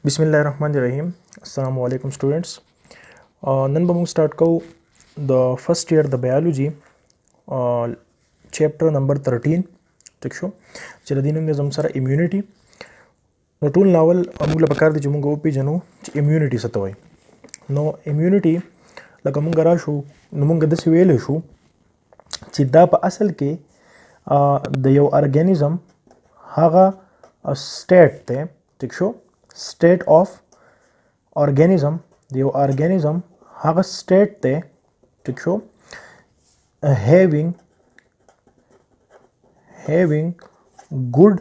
बिस्मिल्लाहिर्रहमानिर्रहीम। अस्सलामु अलैकुम स्टूडेंट्स। नन बमूंग स्टार्ट को the first year the biology chapter number 13 ठीक शो चिरदीन में जम सारा इम्यूनिटी नटूल नावल अमुगला बकार दी जुमुंग ओपी जनु इम्यूनिटी सतोय नो इम्यूनिटी लगा मुंग राशु नमुंग दस वेले शु चिदा प असल के द यो ऑर्गेनिज्म हागा स्टेट ते ठीक show state of organism the organism have a state te ठीक शो having good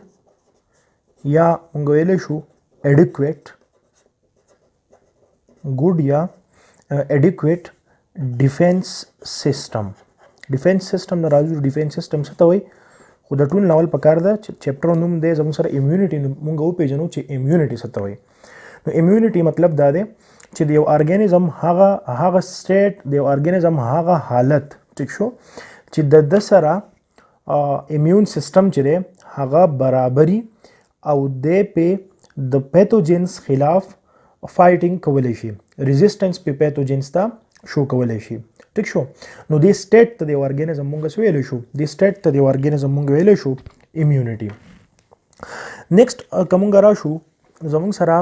या उंगवेले शु adequate good या adequate defense system ना राजू डिफेंस सिस्टम से तो खुदटून लावल पकार दा चैप्टर नुम दे जब सर इम्यूनिटी मुंग ओ पेजनु चे इम्यूनिटी सतवई तो इम्यूनिटी मतलब दा दे चे देव ऑर्गेनिज्म हागा स्टेट देव ऑर्गेनिज्म हागा हालत ठीक शो चे दसरा इम्यून सिस्टम चे दे हागा बराबरी औ दे पे द पैथोजेंस खिलाफ फाइटिंग कवलेशी रेजिस्टेंस पे पैथोजेंस ता शो कवलेशी ठीक शो नो दी स्टेट त दे ऑर्गेनिज्म मुंग वेले शो दी स्टेट त दे ऑर्गेनिज्म मुंग वेले शो इम्यूनिटी नेक्स्ट कमुंगा राशु जमुंग सरा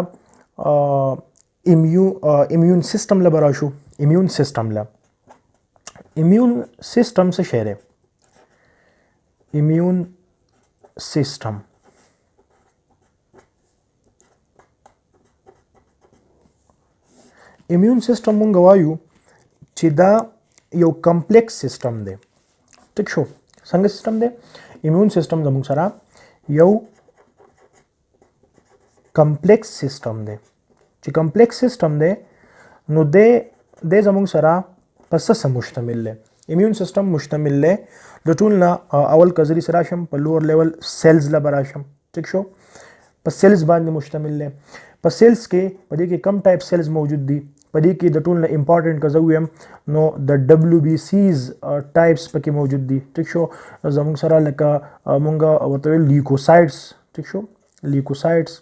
इम्यून सिस्टम ला बराशु इम्यून सिस्टम से शेरे इम्यून सिस्टम मुंग वायु चिदा यो कॉम्प्लेक्स सिस्टम दे ठीक शो संग सिस्टम दे इम्यून सिस्टम जमुंग सरा यो कॉम्प्लेक्स सिस्टम दे ची कॉम्प्लेक्स सिस्टम दे नो दे जमुंग सरा पस मुश्तमिल ले इम्यून सिस्टम मुश्तमिल ले लटूल ना अवल कजरी सराशम पर लोअर लेवल सेल्स ला बराशम ठीक शो पर सेल्स बाद में मुश्तमिल ले पर सेल्स के पदी के कम टाइप सेल्स मौजूद दी पदी की दटूल ना इंपॉर्टेंट कजहुएम नो द WBCs टाइप्स पकी मौजूद दी ठीक शो जमुंग सरा लका मुंगा वतवे ल्यूकोसाइट्स ठीक शो ल्यूकोसाइट्स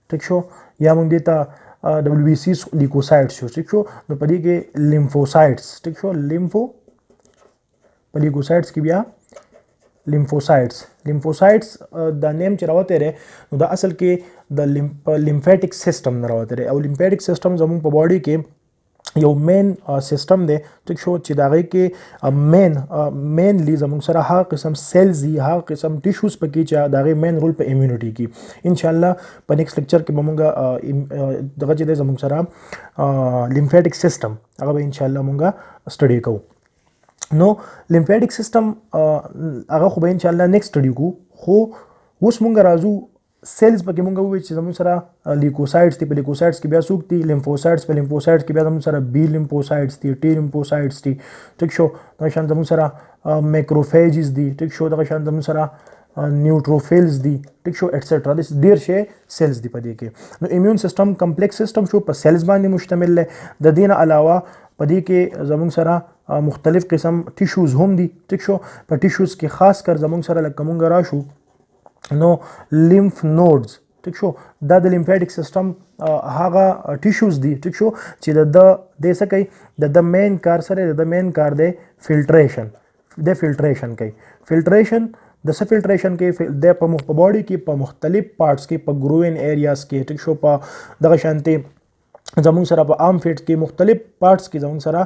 ठीक शो या मुंग देता WBCs ल्यूकोसाइट्स ठीक शो तो पदी के लिम्फोसाइट्स ठीक शो ल्यूकोसाइट्स की बिया लिम्फोसाइट्स द नेम चरावते रे द असल के द लिम्फेटिक सिस्टम नरावते रे और लिम्फेटिक सिस्टम जमुंग प बॉडी के यो मेन सिस्टम दे ठीक शो चिदागे के मेनली जमुंग सरा हा किस्म सेल्स दी हा किस्म टिश्यूज पकी चा दागे मेन रोल पे इम्यूनिटी की इंशाल्लाह प नेक्स्ट लेक्चर के ममुंगा दगा चिदे जमुंग सरा लिम्फेटिक सिस्टम अगर इंशाल्लाह मुंगा स्टडी को नो लिम्फेटिक सिस्टम अगर खुब इंशाल्लाह नेक्स्ट स्टडी को हो उस मुंगा राजू सेल्स पके मुंगा हुए जमुंग सरा ल्यूकोसाइट्स पे ल्यूकोसाइट्स की ब्यासुक थी लिम्फोसाइट्स पे लिम्फोसाइट्स की ब्यासुक सरा बी लिम्फोसाइट्स थी टी लिम्फोसाइट्स थी ठीक शो दशान जमुंग सरा मैक्रोफेजेस दी ठीक शो दशान जमुंग सरा न्यूट्रोफिल्स दी ठीक शो एटसेट्रा दिस देयर शे सेल्स दी पदी के नो इम्यून सिस्टम कम्प्लेक्स सिस्टम शो पर सेल्स बानी मुश्तमिल है द दीन अलावा पदी के जमुंग सरा मुख्तलिफ किस्म टिश्यूज़ हम दी ठीक शो पर टिश्यूज़ के खास कर जमुंग सरा लकमुंगा राशु नो लिम्फ नोड्स ठीक शो द लिम्फेटिक सिस्टम हागा टिश्यूज़ दी ठीक शो ची द दे सके द मेन कार सरे द मेन कार दे फिल्ट्रेशन कई फिल्ट्रेशन दस फिल्ट्रेशन के दे प बॉडी की प मुख्तलिफ पार्ट्स की प ग्रोइन एरियाज के ठीक शो प दगा शांति जमुंग सरा प आम फेट्स की मुख्तलिफ पार्ट्स की जमुंग सरा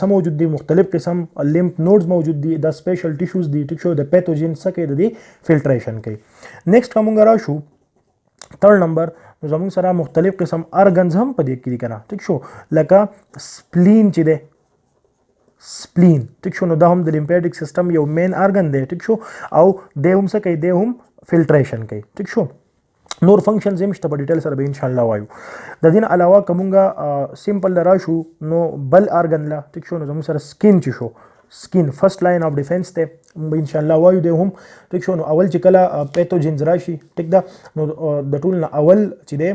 मौजूद दी मुख्तलिफ किस्म लिम्फ नोड्स मौजूद दी द स्पेशल टिश्यूज़ दी ठीक शो द पैथोजेन सके दी फिल्ट्रेशन के नेक्स्ट कमुंगा राशु थर्ड नंबर जमुंग सरा मुख्तलिफ किस्म आर्गन्स हम पदी की करा ठीक शो लका स्प्लीन चिदे स्प्लीन ठीक शो नो द हम द लिम्फेटिक सिस्टम यो मेन आर्गन दे ठीक शो औ दे हम सके दे हम फिल्ट्रेशन के ठीक शो नोर फंक्शंस हम स्टब डिटेल सर इंशाल्लाह वायु द दिन अलावा कमुंगा सिंपल दराशु नो बल आर्गन ला ठीक शो नो जमुंग सरा स्किन चिशो skin first line of defence ते इंशाल्लाह वायु दे हम ठीक शो नो अवल चिकला पैथोजेंस राशि ठीक दा नो द टूल ना अवल चिदे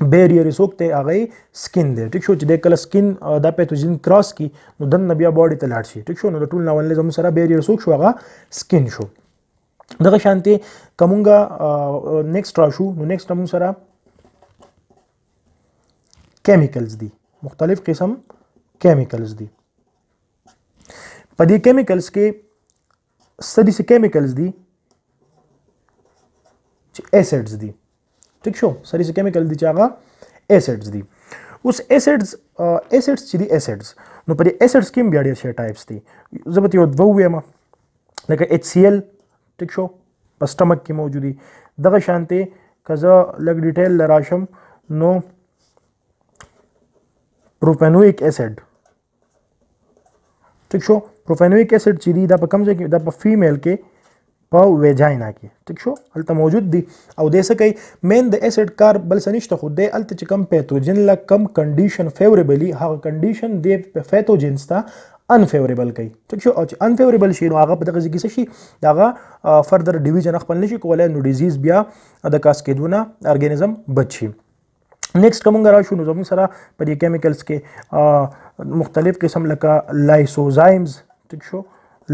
बैरियर सोकते आ गई स्किन दे ठीक शो चिदे कल स्किन दा पैथोजेन क्रॉस की नो दन नबिया बॉडी ते लाडशी ठीक शो नो द टूल ना वल्ले जमुंग सरा बैरियर सोक शो आगा स्किन शो دغه شانتي کومګه نیکسټ راشو نو نیکسټ موږ سره کیمیکلز دي مختلف قسم کیمیکلز دي په دې کیمیکلز کې ستدي سي کیمیکلز دي چې ایسیډز دي ټیک شو ستدي سي کیمیکل دي چې هغه ایسیډز دي اوس ایسیډز چې دي ایسیډز نو په دې ایسیډز کې بیا ډېر شي ټایپس دي زه به یو دوه ووایم لکه HCl ټیک شو په سټمک کې موجود دي دغه شانتي که زه لږ ډیټیل لراشم نو پروپینویک ایسیډ ټیک شو پروپینویک ایسیډ چې دی دا په کوم ځای کې دا په فیمیل کې په ویجاینا کې ټیک شو هلته موجود دي او د څه کوي مین د ایسیډ کار بل څه نشته خو دی هلته چې کم پیتوجن له کم کنډیشن فیوریبلی هغه کنډیشن دی پیتوجنز ته انفیوریبل کوي ټیک شو او چې انفیوریبل شي نو هغه په دغه ځای کې څه شي هغه فردر ډیویژن خپل نشي کولی نو ډیزیز بیا د کاس کېدونه ارګانیزم بچ شي نیکسټ کومه راشو نو زموږ سره په دې کیمیکلز کې مختلف قسم لکه لایسوزایمز ټیک شو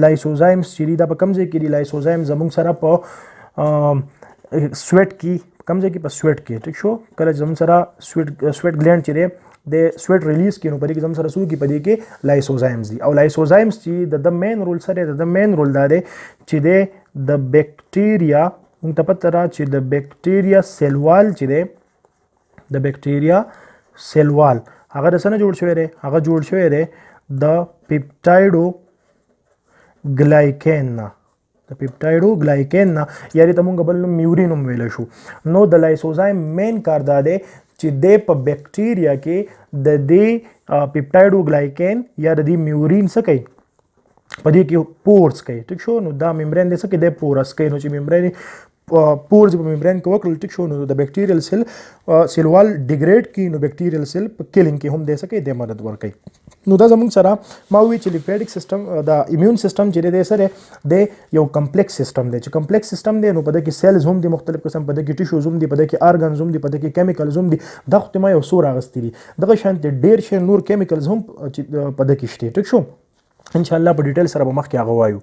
لایسوزایمز چې دا په کوم ځای کې دي لایسوزایمز زموږ سره په سویټ کې کوم ځای کې په سویټ کې ټیک شو کله چې زموږ سره سویټ گلینډ چې دی د سویټ ریلیز کې نو په دې کې زموږ سره څه کې په دې کې لایسوزایمز دي او لایسوزایمز چې د مین رول سره د مین رول دا دی چې د بیکټیریا موږ ته پته را چې د بیکټیریا سیل وال چې دی د بیکټیریا سیل وال هغه د څه نه جوړ شوی دی هغه جوړ شوی دی د پیپټایډو ګلایکین نه د پیپټایډو ګلایکین نه یعنې ته مونږ بل نوم میورین هم ویلی شو نو د لایسوزایم مین کار دا دی چې دی په بیکټیریا کې د دې پیپټایډو ګلایکین یا د دې میورین څه کوي په دې کې پورس کوي ټیک شو نو دا ممبرین دی څه کوي دی پورس کوي نو چې ممبرین پورز په ممبرین کې وکړل ټیک شو نو د بیکټیریل سیل وال ډیګریډ کی نو بیکټیریل سیل په کلینګ کې هم دی څه کوي دی مدد ورکوي نو دا زموږ سره ما وی چې لیمفیټک سیستم د ایمیون سیستم چې دی سره د یو کمپلیکس سیستم دی چې کمپلیکس سیستم دی نو په دې کې سیلز هم دي مختلف قسم په دې کې ټیشوز هم دي په دې کې ارګنز هم دي په دې کې کیمیکلز هم دي دا خو ما یو څو راغستې دي دغه شانتې ډېر شی نور کیمیکلز هم په دې کې شته ټیک شو ان شاء الله په ډیټیل سره به مخکې هغه وایو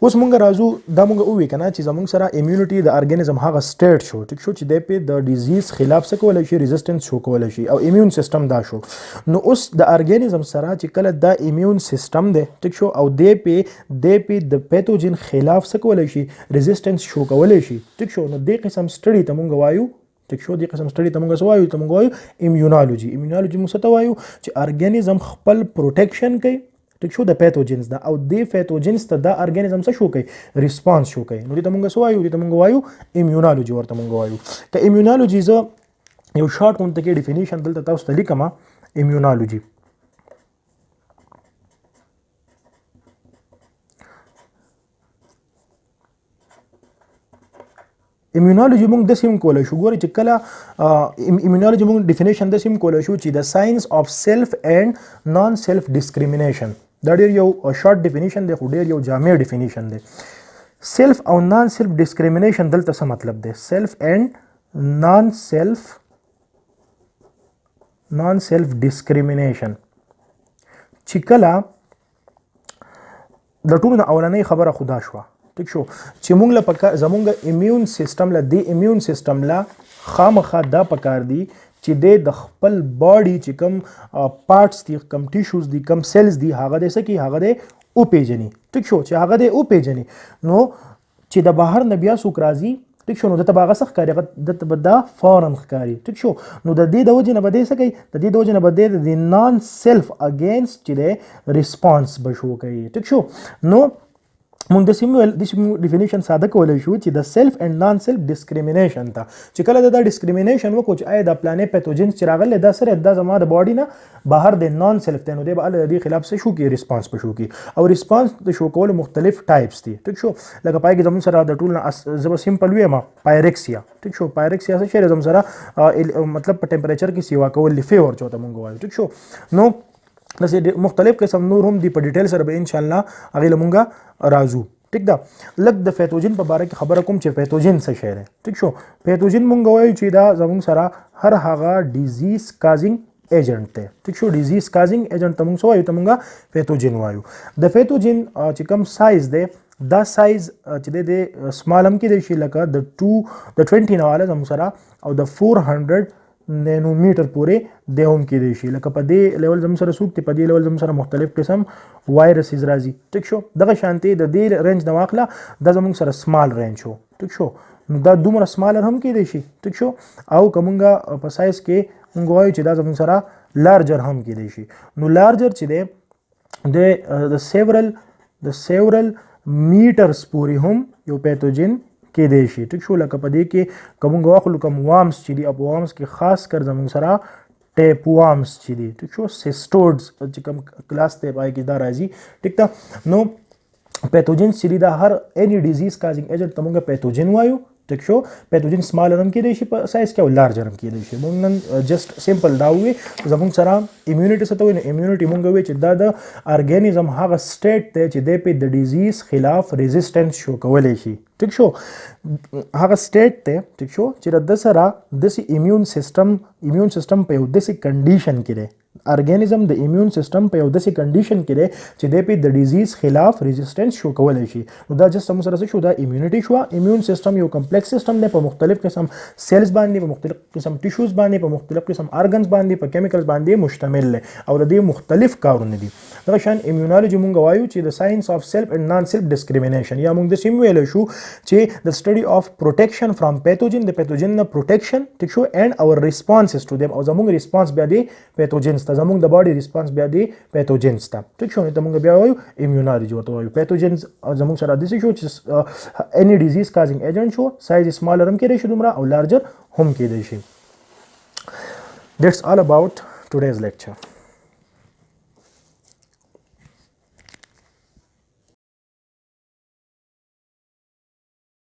اوس مونږ راځو دا مونږ ووی کنه چې زمونږ سره امیونټي د ارګانیزم هغه سټیټ شو ټیک شو چې د په د ډیزیز خلاف څه کولای شي ریزिस्टنس شو کولای شي او امیون سیستم دا شو نو اوس د ارګانیزم سره چې کله د امیون سیستم دی ټیک شو او د په د پیتوجن خلاف څه کولای شي ریزिस्टنس شو کولای شي ټیک شو نو د قسم سټډي ته مونږ وایو ټیک شو د قسم سټډي ته مونږ وایو ایمیونالوجي مونږ څه ته وایو چې ارګانیزم خپل پروټیکشن کوي ټیک شو د پیتوجنز دا او د پیتوجنز ته د ارګانیزم څه شو کوي ریسپانس شو کوي نو دې ته مونږ وایو ایمیونالوجي ورته مونږ وایو که ایمیونالوجي زه یو شارټ غونډه کې ډیفینیشن دلته تاسو ته لیکم ایمیونالوجي ایمیونالوجي موږ د سیم کولای شو ګورئ چې کله ایمیونالوجي موږ ډیفینیشن د سیم کولای شو چې د ساينس اف سیلف اینڈ نان سیلف ډیسکریمینیشن دا ډیر یو شارټ ډیفینیشن دی خو ډیر یو جامع ډیفینیشن دی سیلف او نان سیلف ډیسکریمینیشن دلته څه مطلب دی سیلف اینڈ نان سیلف ډیسکریمینیشن چې کله د ټولو نه اولنۍ خبره خدا شوه ټیک شو چې موږ له زمونږ ایمیون سیستم له د ایمیون سیستم له خامخا دا پکار دی چې د خپل باډي چې کم پارټس دي کم ټیشوز دي کم سیلز دي هغه د څه کی هغه د او پیجنی ټیک شو چې هغه د او پیجنی نو چې د بهر نه بیا څوک راځي ټیک شو نو دته باغه څه ښکاري دته به دا فورن ښکاري ټیک شو نو د دې د وجې نه به دی څه کوي د دې د وجې نه به د نان سیلف اگینسټ چې دی ریسپانس به شو کوي ټیک شو نو مونږ د سیم ډیفینیشن ساده کولی شو چې د سیلف اینڈ نان سیلف ډیسکریمینیشن ته چې کله دا ډیسکریمینیشن وکړو چې آیا د پلانې پیتوجنز چې راغلی دا سره دا زما د باډي نه بهر د نان سیلف دی نو دی به د دې خلاف څه شو کې ریسپانس به شو کې او ریسپانس د شو کولو مختلف ټایپس دي ټیک شو لکه پای کې زموږ سره د ټول نه زه به سمپل ویم پایریکسیا ټیک شو پایریکسیا څه شی زموږ سره مطلب په ټمپریچر کې سیوا کول فیور چوته مونږ وایو ټیک شو نو داسې مختلف قسم نور هم دي په ډیټیل سره به ان شاء الله هغې له مونږه راځو ټیک ده لږ د پیتوجن په باره کې خبره کوم چې پیتوجن څه شی دی ټیک شو پیتوجن مونږ وایو چې دا زموږ سره هر هغه ډیزیز کازینګ ایجنټ دی ټیک شو ډیزیز کازینګ ایجنټ ته مونږ څه وایو ته مونږ پیتوجن وایو د پیتوجن چې کوم سایز دی دا سایز چې د سمال هم کېدای شي لکه د 20 نه والا زموږ سره او د 400 نینومیټر پورې د هم کېدای شي. لکه په دې لیول زموږ سره څوک دی، په دې لیول زموږ سره مختلف قسم وایرسز راځي. ټیک شو، دغه شانتي د دې رینج نه واخله دا زموږ سره سمال رینج شو. ټیک شو، نو دا دومره سمالر هم کېدای شي. ټیک شو، او که مونږ په سایز کې مونږ وایو چې دا زموږ سره لارجر هم کېدای شي. نو لارجر چې دی د سیورل میټرز پورې هم یو پیتوجن کېدای شي. ټیک شو، لکه په دې کې که مونږ واخلو کوم وارمز چې دي، او په وارمز کې خاص کر زموږ سره ټیپ وارمز چې دي، ټیک شو، سیسټوډز چې کوم کلاس دی پای کې دا راځي. ټیک ده، نو پیتوجن چې دي دا هر اني ډیزیز کازینګ ایجنټ ته مونږ پیتوجن وایو. ټیک شو، پیتوجن سمالر هم کېدای شي په سایز کې او لارجر هم کېدای شي. مونږ نن جسٹ سمپل دا وې زموږ سره امیونټي څه ته وایي. نو امیونټي مونږ وایو چې دا د ارګانیزم هغه سټیټ دی چې دی په د ډیزیز خلاف ریزسټنس شو کولی شي. ټیک شو، هغه سټیټ دی ټیک شو چې د سره داسې ایمیون سیستم په یو داسې کنډیشن کې دی، ارګانیزم د ایمیون سیستم په یو داسې کنډیشن کې دی چې دی په د ډیزیز خلاف ریزسټنس شو کولی شي. نو دا جسٹ موږ سره څه شو، دا امیونټي شو. ایمیون سیستم یو کمپلیکس سیستم دی، په مختلف قسم سیلز باندې، په مختلف قسم ټیشوز باندې، په مختلف قسم ارګنز باندې، په کیمیکلز باندې مشتمل دی او د دې مختلف کارونه دي. دغه شان امیونولوژي مونږ وایو چې د ساينس اف سیلف اینڈ نان سیلف ډیسکریمینیشن، یا مونږ د سیم ویل شو چې د سټډي اف پروټیکشن فرام پیتوجن، د پیتوجن نه پروټیکشن. ټیک شو، اینڈ اور ریسپانسز ټو دیم، او زموږ ریسپانس بیا دی پیتوجنز ته، زموږ د باډي ریسپانس بیا دی پیتوجنز ته. ټیک شو، نو ته مونږ بیا وایو امیونولوژي ورته وایو. پیتوجنز زموږ سره داسې شو چې اني ډیزیز کازینګ ایجنټ شو، سایز سمالر هم کېدای شي دومره او لارجر هم کېدای شي. That's all about today's lecture.